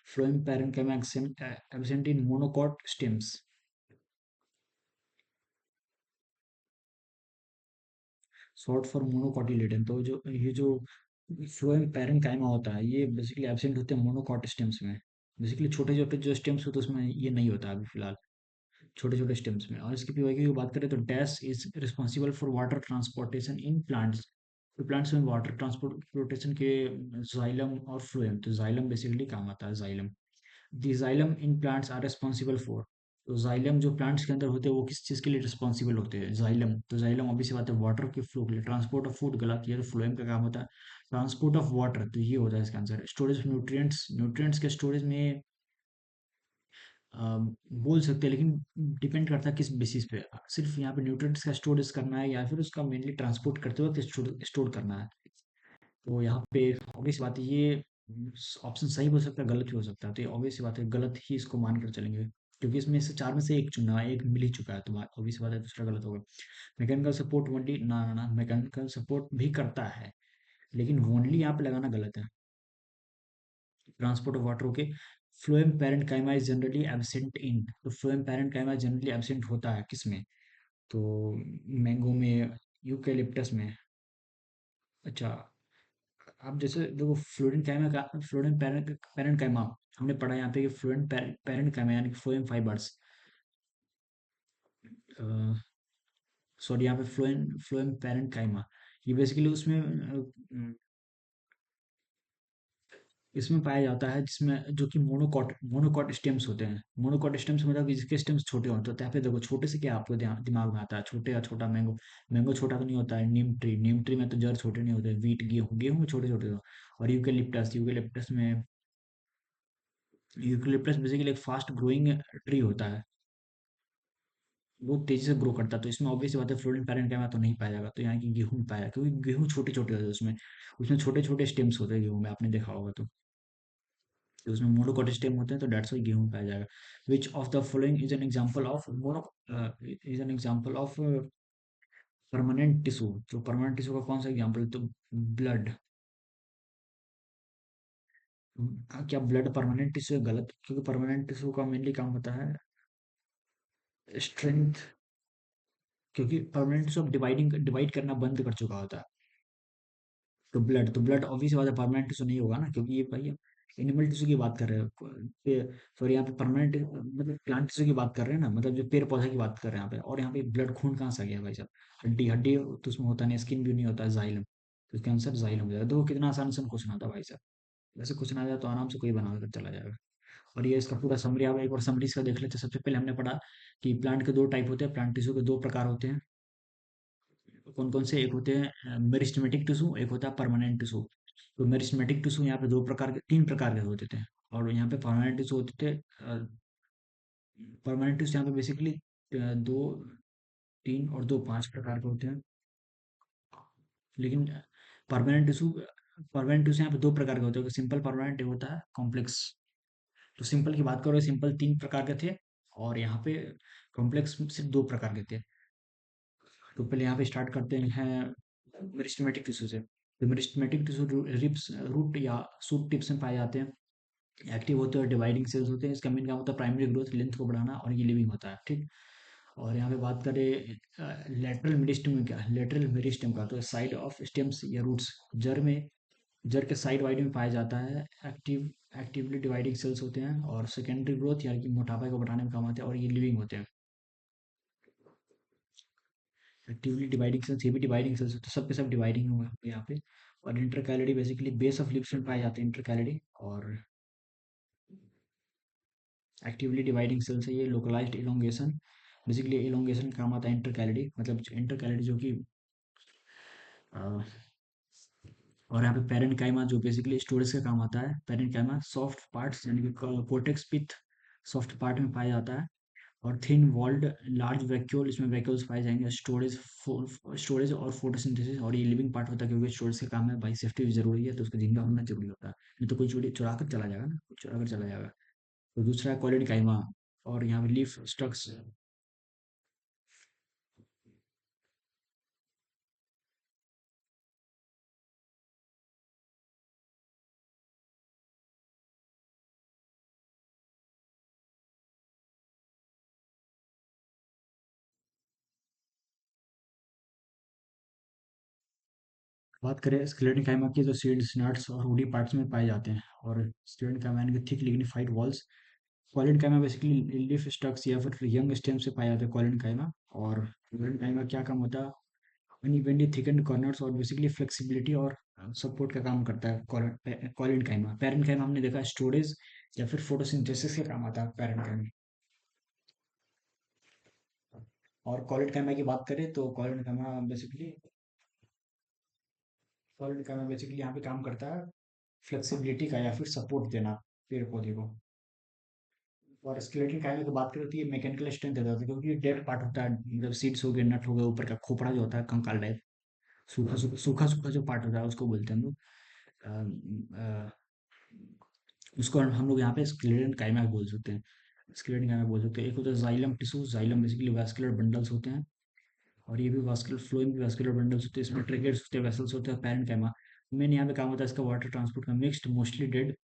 phloem parenchyma absent in monocot stems. Short for monocotyledon. तो जो ये जो फ्लोएम पैरेन्काइमा होता है, ये बेसिकली एब्सेंट होते हैं मोनोकॉट स्टेम्स में। बेसिकली छोटे छोटे जो स्टेम्स होते हैं उसमें ये नहीं होता अभी फिलहाल, छोटे छोटे स्टेम्स में। और इसकी पीवाई की बात करें तो dash is responsible for water transportation in plants. तो प्लांट्स में वाटर ट्रांसपोर्टेशन के जाइलम और फ्लोएम, तो जाइलम बेसिकली काम आता है xylem. The xylem in plants are responsible for. तो जाइलम जो प्लांट्स के अंदर होते हैं वो किस चीज़ के लिए रिस्पॉन्सिबल होते हैं? जाइलम, तो जाइलम ऑब्वियस बात है वाटर के फ्लो के लिए, ट्रांसपोर्ट ऑफ फूड गला किया तो फ्लोएम का काम होता है ट्रांसपोर्ट ऑफ वाटर, तो ये होता है इसका answer. Storage of nutrients, nutrients के स्टोरेज में अ, बोल सकते हैं, लेकिन डिपेंड करता है किस बेसिस पे। सिर्फ यहाँ पे न्यूट्रिएंट्स का स्टोरेज करना है या फिर उसका मेनली ट्रांसपोर्ट करते वक्त स्टोर करना है। तो यहाँ पे ऑब्वियस बात है ये ऑप्शन सही भी हो सकता है, गलत भी हो सकता है। तो ये ऑब्वियस बात है गलत ही इसको मान कर चलेंगे, क्योंकि इसमें से चार में से एक चुनना है, एक मिल ही चुका है, तो ऑब्वियस बात है दूसरा गलत होगा। मैकेनिकल सपोर्ट ओनली, ना ना ना, मैकेनिकल सपोर्ट भी करता है लेकिन ओनली यहाँ पे लगाना गलत है। Transport of water okay. Phloem parenchyma is generally absent in, तो phloem parenchyma generally absent होता है किसमें? तो मैंगो में, यूकेलिप्टस में। अच्छा, आप जैसे देखो फ्लोरेंट काइमा का, फ्लोरेंट पैरेंट पैरेंट काइमा हमने पढ़ा यहाँ पे कि फ्लोरेंट पैरेंट काइमा यानी कि फ्लोएम फाइबर्स, सॉरी यहाँ पे फ्लोएम फ्लोएम पैरेंट काइमा, ये बेसिकली उसमें इसमें पाया जाता है जिसमें जो कि मोनोकॉट मोनोकॉट स्टेम्स होते हैं। मोनोकॉट स्टेम्स मतलब कि जिसके स्टेम्स छोटे होते हैं। तो यहाँ पे देखो छोटे से क्या आपको दिमाग में आता है? छोटे या छोटा मैंगो, मैंगो छोटा तो नहीं होता है। नीम ट्री में तो जड़ छोटे नहीं होते। वीट, गेहूं, गेहूं में छोटे छोटे हो। और यूकेलिप्टस, यूकेलिप्टस में, यूकेलिप्टस बेसिकली एक फास्ट ग्रोइंग ट्री होता है, बहुत तेजी से ग्रो करता है। तो इसमें ऑब्वियस बात है फ्लोटिंग पैरेंट का तो नहीं पाया जाएगा, तो यहाँ की गेहूं में पाया, क्योंकि गेहूं छोटे छोटे होते हैं उसमें, उसमें छोटे छोटे स्टेम्स होते हैं गेहूं में, आपने देखा होगा। तो उसमें मोनोकॉट स्टेम होते हैं, तो डेट्स वाई गेहूं पाया जाएगा। विच of the following is an example of mono, is an example of permanent tissue. तो परमानेंट टिश्यू का कौन सा एग्जांपल? तो ब्लड। क्या ब्लड परमानेंट टिश्यू है? गलत, क्योंकि परमानेंट टिश्यू का मेनली काम होता है स्ट्रेंथ, क्योंकि परमानेंट टिश्यू अब डिवाइड करना बंद कर चुका होता है। तो ब्लड ऑब्वियस बात है परमानेंट टिश्यू नहीं होगा ना, क्योंकि ये भाई एनिमल टिश्यू की बात कर रहे हैं। सॉरी यहाँ पे परमानेंट मतलब प्लांट टिश्यू की बात कर रहे हैं ना, मतलब जो पेड़ पौधे की बात कर रहे हैं यहाँ पे। और यहाँ पे ब्लड खून कहाँ से आ गया भाई साहब? हड्डी, हड्डी तो उसमें होता नहीं, स्किन भी नहीं होता है, जाइलम। तो इसका आंसर जाइलम हो जाएगा। देखो कितना आसान आसान क्वेश्चन आता है भाई साहब। वैसे क्वेश्चन आ जाए तो आराम से कोई बना कर चला जाएगा। और ये इसका पूरा समरी आप एक बार समरी इसका देख लेते हैं। सबसे पहले हमने पढ़ा कि प्लांट के दो टाइप होते हैं, प्लांट टिश्यू के दो प्रकार होते हैं। कौन कौन से? एक होते हैं मेरिस्टेमेटिक टिश्यू, एक होता है परमानेंट टिश्यू। तो मेरिस्टेमेटिक टिश्यू यहाँ पे दो प्रकार के, तीन प्रकार के होते थे। और यहाँ पे परमानेंट टिश्यू होते थे, परमानेंट टिश्यू यहाँ पे बेसिकली दो, तीन और दो, पांच प्रकार के होते हैं। लेकिन परमानेंट टिश्यू, परमानेंट टिश्यू यहाँ पे दो प्रकार के होते हैं, सिंपल परमानेंट होता है, कॉम्प्लेक्स। तो सिंपल की बात करो, सिंपल तीन प्रकार के थे, और यहाँ पे कॉम्प्लेक्स सिर्फ दो प्रकार के थे। तो पहले यहाँ पे स्टार्ट करते हैं मेरिस्टेमेटिक टिश्यू से। तो मेरिस्टेमेटिक टिश्यू रिप्स रूट या सूट टिप्स में पाए जाते हैं, एक्टिव होते हैं और डिवाइडिंग सेल्स होते हैं। इसका मेन काम होता है प्राइमरी ग्रोथ, लेंथ को बढ़ाना, और ये लिविंग होता है, ठीक। और यहाँ पे बात करें लेटरल मेरिस्टम में, क्या लेटरल मेरिस्टम का, तो साइड ऑफ स्टेम्स या रूट्स, जड़ में, जड़ के साइड वाइड में पाया जाता है। एक्टिवली डिवाइडिंग सेल्स होते हैं, और सेकेंडरी ग्रोथ यानी कि मोटापा को बढ़ाने में काम आते हैं, और ये लिविंग होते हैं। एक्टिवली डिवाइडिंग सेल्स, ये भी डिवाइडिंग सेल्स होते हैं, सब के सब डिवाइडिंग हुए हैं यहाँ पे। और intercalary basically base of lips में पाए जाते हैं इंटरकैलरी। और एक्टिवली डिवाइडिंग सेल्स है ये, लोकलाइज्ड इलोंगेशन, बेसिकली इलोंगेशन काम आता है इंटरकैलरी, मतलब इंटरकैलरी जो कि और यहाँ पे पेरेन्काइमा जो बेसिकली स्टोरेज का काम आता है। पेरेन्काइमा सॉफ्ट पार्ट्स यानी कि कोर्टेक्स पिथ सॉफ्ट पार्ट में पाया जाता है। और थिन वॉल्ड लार्ज वैक्यूल, इसमें वैक्यूल्स पाए जाएंगे, स्टोरेज, स्टोरेज और फोटोसिंथेसिस, और ये लिविंग पार्ट होता है क्योंकि स्टोरेज का काम है, भाई सेफ्टी भी जरूरी है, तो उसका जिंदा होना जरूरी होता है, नहीं तो कोई चोरी चुरा कर चला जाएगा ना, कोई चुरा कर चला जाएगा। तो दूसरा है कॉलिड काइमा, और यहाँ पे लीफ स्टक्स। बात करें स्केलेटन काइमा की, तो सीड्स, नट्स और वुडी पार्ट्स में पाए जाते हैं। और स्केलेटन काइमा यानी कि thick lignified walls. Collenchyma basically leaf stalks या फिर यंग स्टेम से पाया जाता है कॉलिन काइमा। और कॉलिन काइमा क्या काम होता है, अनइवनली थिकन कॉर्नर्स, और बेसिकली फ्लेक्सिबिलिटी और सपोर्ट का काम करता है कॉलिन काइमा। पैरेंट काइमा हमने देखा स्टोरेज या फिर फोटोसिंथेसिस का काम आता है पैरेंट काइमा। और कॉलिन काइमा की बात करें तो कॉलिन काइमा बेसिकली यहाँ पे काम करता है फ्लेक्सिबिलिटी का या फिर सपोर्ट देना पेड़ पौधे को। और स्केलेटन काइमा की बात करें तो ये मैकेनिकल स्ट्रेंथ देता है, क्योंकि ये डेड पार्ट होता है, मतलब सीड्स हो गए, नट हो गए, ऊपर का खोपड़ा जो होता है कंकाल टाइप, सूखा सूखा सूखा सूखा जो पार्ट होता है उसको बोलते हैं हम लोग। अ, अ, उसको हम लोग यहाँ पे स्क्लेरन काइमा बोल सकते हैं, स्क्लेरन काइमा बोल सकते हैं। एक होता है xylem tissue, xylem basically vascular bundles होते हैं, और ये भी वास्कुलर फ्लोइंग वास्कुलर बंडल्स होते हैं, इसमें ट्रिगर्स होते हैं, वेसल्स होते हैं। पैरेंट काइमा मेन यहाँ पे काम होता है इसका वाटर ट्रांसपोर्ट का, मिक्स्ड मोस्टली डेड।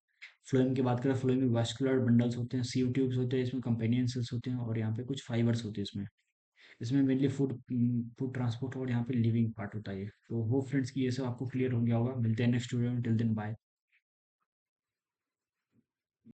फ्लोएम की बात करें, फ्लोएम में वास्कुलर बंडल्स होते हैं, सीव ट्यूब्स होते हैं, इसमें कंपेनियन सेल्स होते हैं, और यहाँ पे कुछ फाइबर्स होते हैं इसमें। इसमें मेनली फूड फूड ट्रांसपोर्ट और यहाँ पे लिविंग पार्ट होता है ये। तो वो फ्रेंड्स की ये सब आपको क्लियर हो गया होगा। मिलते हैं नेक्स्ट वीडियो में, टिल देन बाय।